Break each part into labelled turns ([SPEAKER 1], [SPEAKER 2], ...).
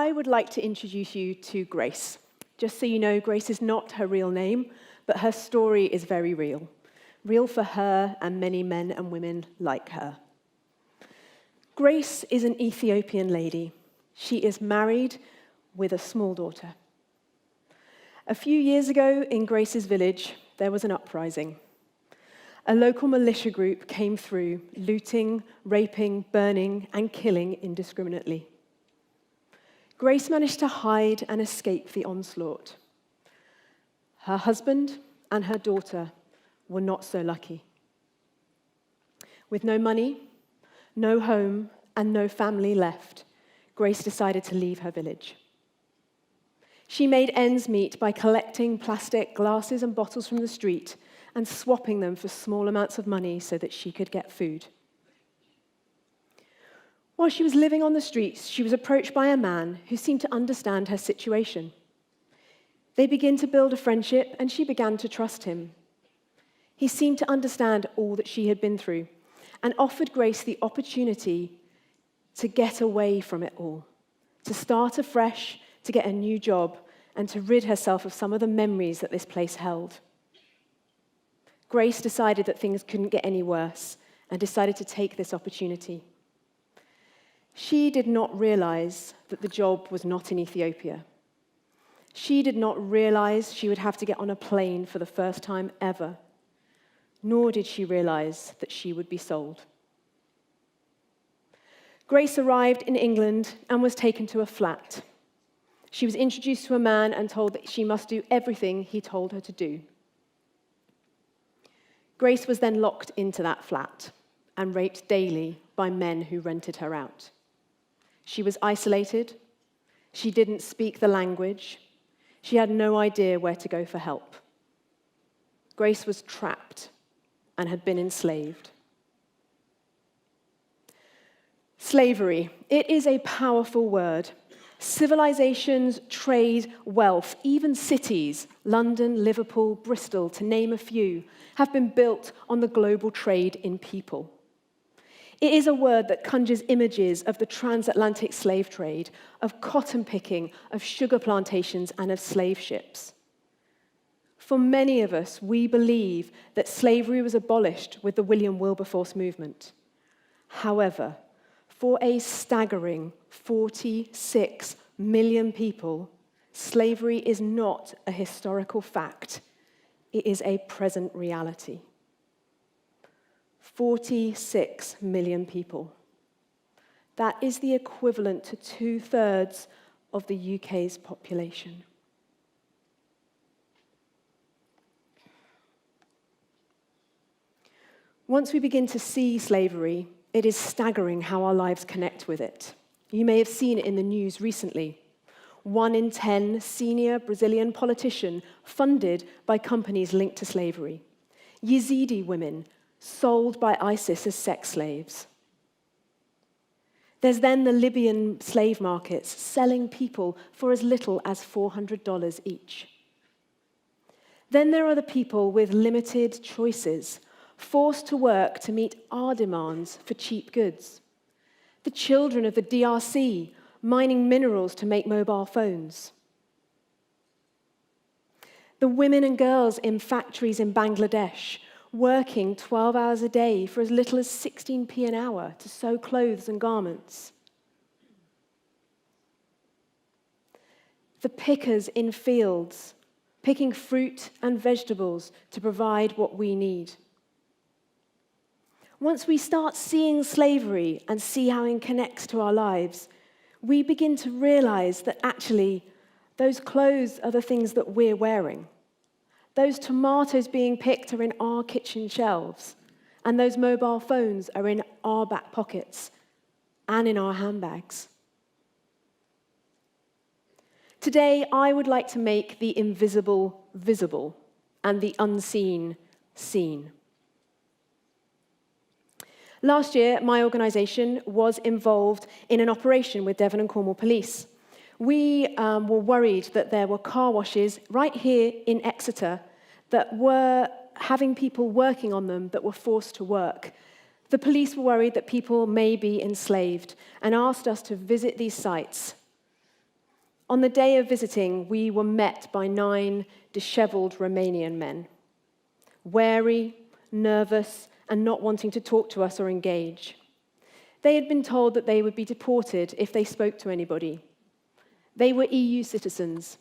[SPEAKER 1] I would like to introduce you to Grace. Just so you know, Grace is not her real name, but her story is very real. Real for her and many men and women like her. Grace is an Ethiopian lady. She is married with a small daughter. A few years ago in Grace's village, there was an uprising. A local militia group came through, looting, raping, burning, and killing indiscriminately. Grace managed to hide and escape the onslaught. Her husband and her daughter were not so lucky. With no money, no home, and no family left, Grace decided to leave her village. She made ends meet by collecting plastic glasses and bottles from the street and swapping them for small amounts of money so that she could get food. While she was living on the streets, she was approached by a man who seemed to understand her situation. They began to build a friendship, and she began to trust him. He seemed to understand all that she had been through and offered Grace the opportunity to get away from it all, to start afresh, to get a new job, and to rid herself of some of the memories that this place held. Grace decided that things couldn't get any worse and decided to take this opportunity. She did not realize that the job was not in Ethiopia. She did not realize she would have to get on a plane for the first time ever, nor did she realize that she would be sold. Grace arrived in England and was taken to a flat. She was introduced to a man and told that she must do everything he told her to do. Grace was then locked into that flat and raped daily by men who rented her out. She was isolated. She didn't speak the language. She had no idea where to go for help. Grace was trapped and had been enslaved. Slavery. It is a powerful word. Civilizations, trade, wealth, even cities, London, Liverpool, Bristol, to name a few, have been built on the global trade in people. It is a word that conjures images of the transatlantic slave trade, of cotton picking, of sugar plantations, and of slave ships. For many of us, we believe that slavery was abolished with the William Wilberforce movement. However, for a staggering 46 million people, slavery is not a historical fact. It is a present reality. 46 million people. That is the equivalent to 2/3 of the UK's population. Once we begin to see slavery, it is staggering how our lives connect with it. You may have seen it in the news recently. 1 in 10 senior Brazilian politician funded by companies linked to slavery. Yazidi women sold by ISIS as sex slaves. There's then the Libyan slave markets selling people for as little as $400 each. Then there are the people with limited choices, forced to work to meet our demands for cheap goods. The children of the DRC mining minerals to make mobile phones. The women and girls in factories in Bangladesh working 12 hours a day for as little as 16p an hour to sew clothes and garments. The pickers in fields, picking fruit and vegetables to provide what we need. Once we start seeing slavery and see how it connects to our lives, we begin to realize that actually those clothes are the things that we're wearing. Those tomatoes being picked are in our kitchen shelves, and those mobile phones are in our back pockets and in our handbags. Today, I would like to make the invisible visible and the unseen seen. Last year, my organisation was involved in an operation with Devon and Cornwall Police. We were worried that there were car washes right here in Exeter that were having people working on them that were forced to work. The police were worried that people may be enslaved and asked us to visit these sites On the day of visiting, we were met by 9 disheveled Romanian men, wary, nervous, and not wanting to talk to us or engage. They had been told that they would be deported if they spoke to anybody. They were EU citizens.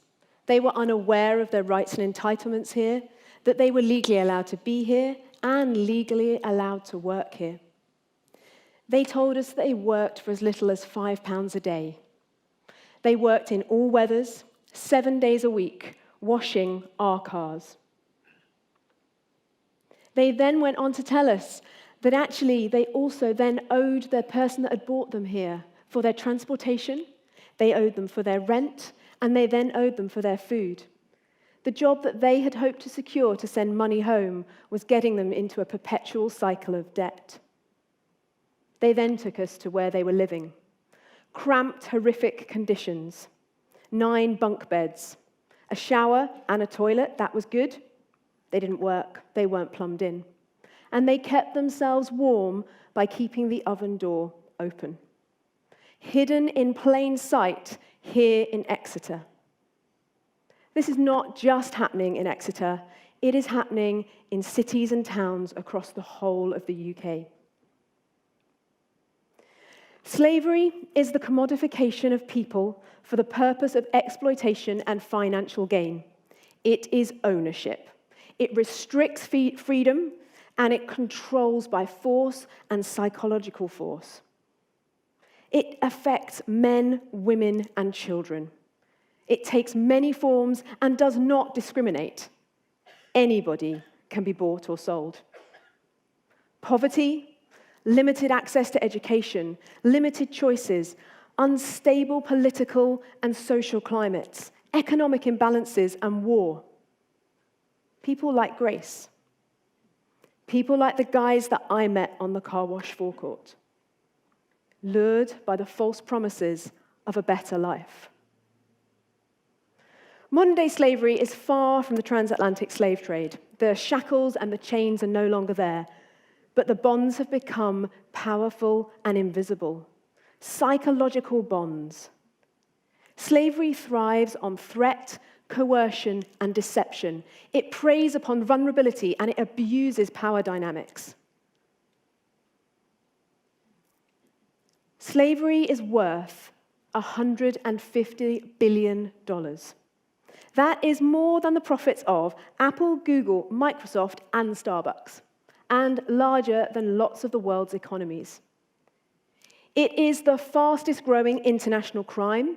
[SPEAKER 1] They were unaware of their rights and entitlements here, that they were legally allowed to be here and legally allowed to work here. They told us they worked for as little as £5 a day. They worked in all weathers, 7 days a week, washing our cars. They then went on to tell us that actually they also then owed their person that had brought them here for their transportation, they owed them for their rent, and they then owed them for their food. The job that they had hoped to secure to send money home was getting them into a perpetual cycle of debt. They then took us to where they were living. Cramped, horrific conditions. 9 bunk beds. A shower and a toilet, that was good. They didn't work, they weren't plumbed in. And they kept themselves warm by keeping the oven door open. Hidden in plain sight here in Exeter. This is not just happening in Exeter, it is happening in cities and towns across the whole of the UK. Slavery is the commodification of people for the purpose of exploitation and financial gain. It is ownership. It restricts freedom, and it controls by force and psychological force. It affects men, women, and children. It takes many forms and does not discriminate. Anybody can be bought or sold. Poverty, limited access to education, limited choices, unstable political and social climates, economic imbalances, and war. People like Grace. People like the guys that I met on the car wash forecourt, lured by the false promises of a better life. Modern-day slavery is far from the transatlantic slave trade. The shackles and the chains are no longer there, but the bonds have become powerful and invisible. Psychological bonds. Slavery thrives on threat, coercion, and deception. It preys upon vulnerability and it abuses power dynamics. Slavery is worth $150 billion. That is more than the profits of Apple, Google, Microsoft, and Starbucks, and larger than lots of the world's economies. It is the fastest growing international crime,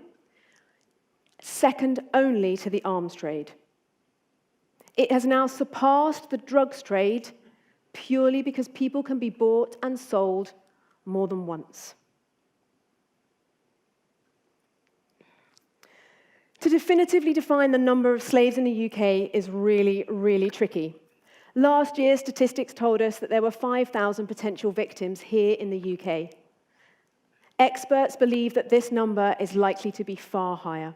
[SPEAKER 1] second only to the arms trade. It has now surpassed the drugs trade purely because people can be bought and sold more than once. To definitively define the number of slaves in the UK is really, really tricky. Last year, statistics told us that there were 5,000 potential victims here in the UK. Experts believe that this number is likely to be far higher.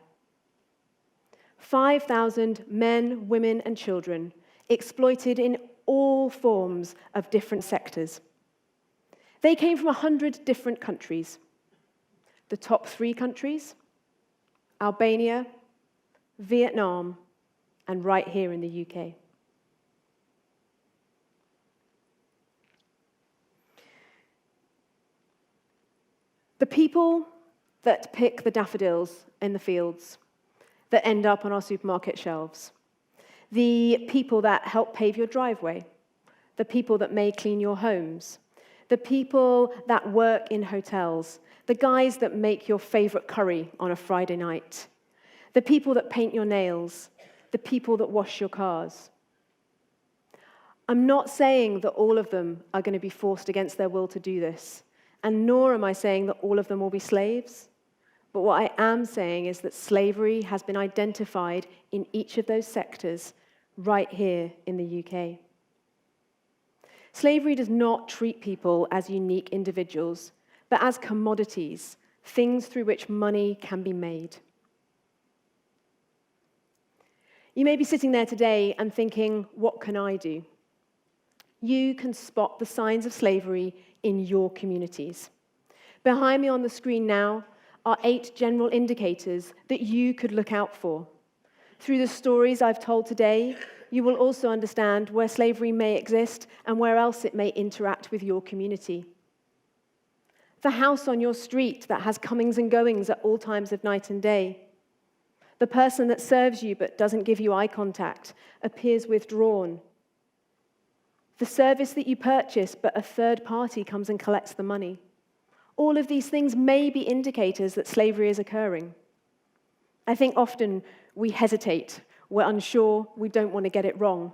[SPEAKER 1] 5,000 men, women, and children exploited in all forms of different sectors. They came from 100 different countries. The top 3 countries: Albania, Vietnam, and right here in the UK. The people that pick the daffodils in the fields that end up on our supermarket shelves, the people that help pave your driveway, the people that may clean your homes, the people that work in hotels, the guys that make your favorite curry on a Friday night, the people that paint your nails, the people that wash your cars. I'm not saying that all of them are going to be forced against their will to do this, and nor am I saying that all of them will be slaves. But what I am saying is that slavery has been identified in each of those sectors right here in the UK. Slavery does not treat people as unique individuals, but as commodities, things through which money can be made. You may be sitting there today and thinking, what can I do? You can spot the signs of slavery in your communities. Behind me on the screen now are 8 general indicators that you could look out for. Through the stories I've told today, you will also understand where slavery may exist and where else it may interact with your community. The house on your street that has comings and goings at all times of night and day. The person that serves you but doesn't give you eye contact, appears withdrawn. The service that you purchase but a third party comes and collects the money. All of these things may be indicators that slavery is occurring. I think often we hesitate, we're unsure, we don't want to get it wrong.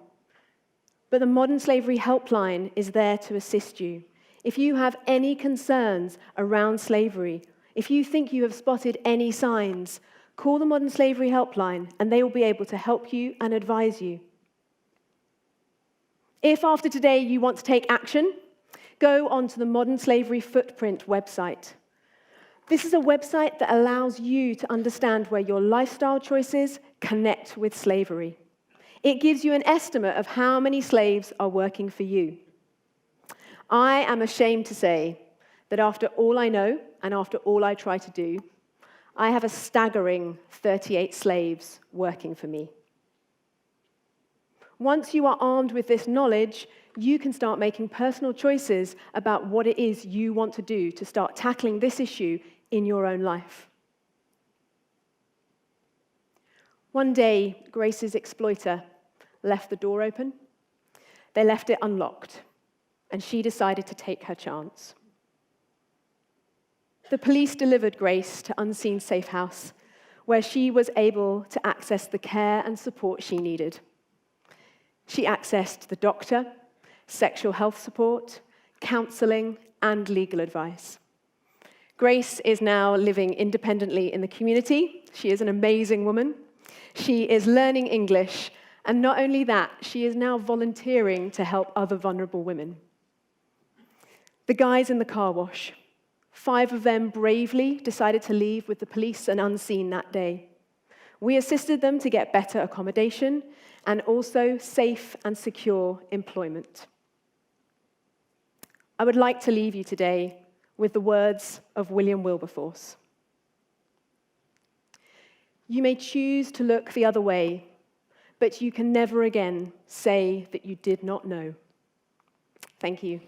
[SPEAKER 1] But the Modern Slavery Helpline is there to assist you. If you have any concerns around slavery, if you think you have spotted any signs, call the Modern Slavery Helpline and they will be able to help you and advise you. If after today you want to take action, go onto the Modern Slavery Footprint website. This is a website that allows you to understand where your lifestyle choices connect with slavery. It gives you an estimate of how many slaves are working for you. I am ashamed to say that after all I know and after all I try to do, I have a staggering 38 slaves working for me. Once you are armed with this knowledge, you can start making personal choices about what it is you want to do to start tackling this issue in your own life. One day, Grace's exploiter left the door open. They left it unlocked, and she decided to take her chance. The police delivered Grace to Unseen Safe House, where she was able to access the care and support she needed. She accessed the doctor, sexual health support, counseling, and legal advice. Grace is now living independently in the community. She is an amazing woman. She is learning English, and not only that, she is now volunteering to help other vulnerable women. The guys in the car wash, 5 of them bravely decided to leave with the police and Unseen that day. We assisted them to get better accommodation and also safe and secure employment. I would like to leave you today with the words of William Wilberforce. You may choose to look the other way, but you can never again say that you did not know. Thank you.